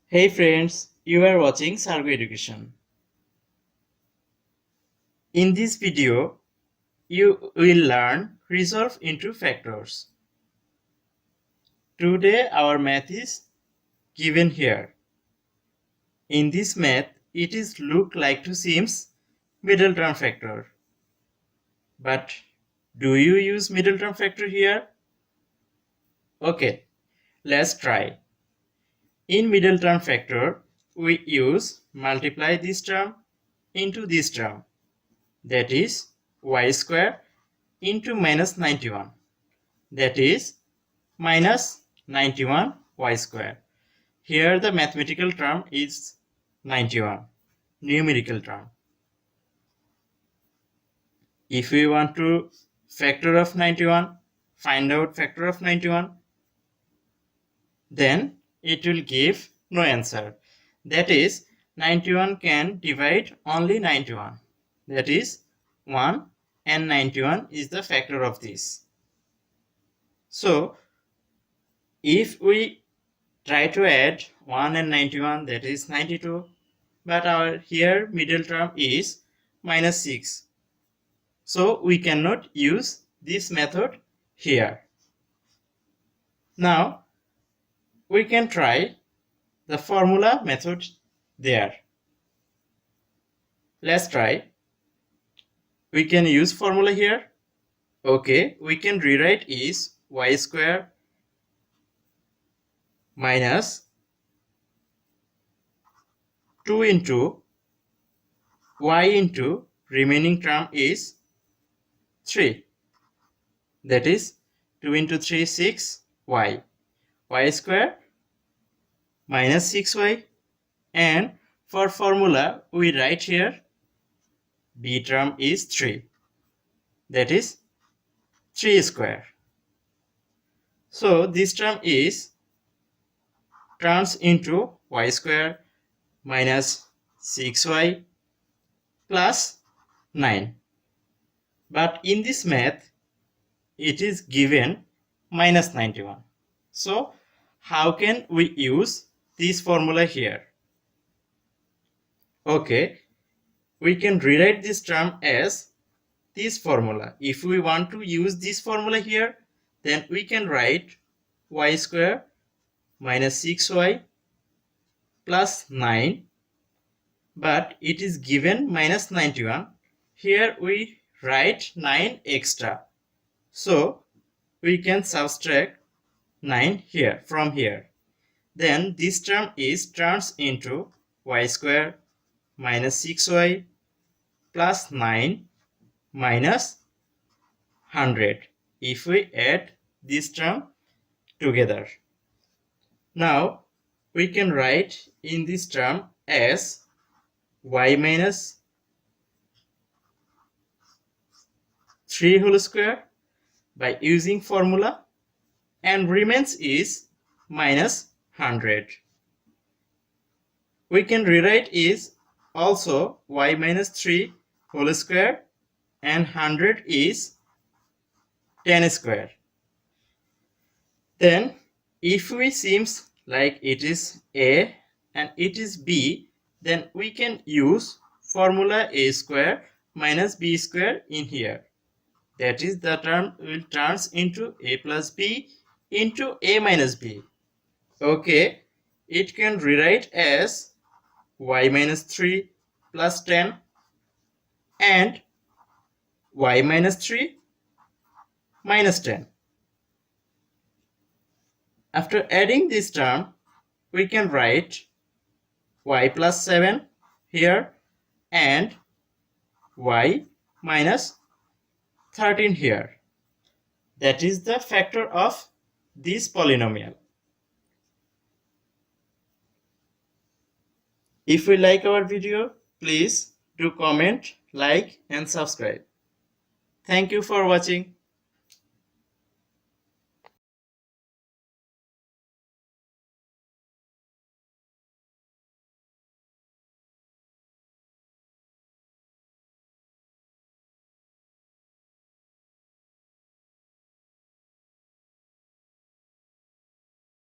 Hey friends, you are watching Sargo Education. In this video, you will learn resolve into factors. Today our math is given here. In this math, it is look like to seems middle term factor. But do you use middle term factor here? Okay, let's try. In middle term factor, we use multiply this term into this term. That is y square into minus 91. That is minus 91 y square. Here the mathematical term is 91, numerical term. If we want to factor of 91, find out factor of 91, then it will give no answer. That is 91 can divide only 91. That is 1 and 91 is the factor of this. So if we try to add 1 and 91, that is 92, but our here middle term is minus 6. So we cannot use this method here. Now we can try the formula method there. Let's try. We can use formula here. Okay, we can rewrite is y square minus 2 into y into remaining term is 3. That is 2 into 3 6 y. Y square minus 6y, and for formula we write here b term is 3. That is 3 square. So this term is turns into y square minus 6y plus 9. But in this math, it is given minus 91. So how can we use this formula here? Okay, we can rewrite this term as this formula. If we want to use this formula here, then we can write y square minus 6y plus 9, but it is given minus 91. Here we write 9 extra. So we can subtract 9 here from here. Then this term is turns into y square minus 6y plus 9 minus 100 if we add this term together. Now we can write in this term as y minus 3 whole square by using formula, and remains is minus 100. We can rewrite is also y minus 3 whole square and 100 is 10 square. Then if we seems like it is a and it is b, then we can use formula a square minus b square in here. That is the term will turns into a plus b into a minus b. Okay, it can rewrite as y minus 3 plus 10 and y minus 3 minus 10. After adding this term, we can write y plus 7 here and y minus 13 here. That is the factor of this polynomial. If you like our video, please do comment, like and subscribe. Thank you for watching.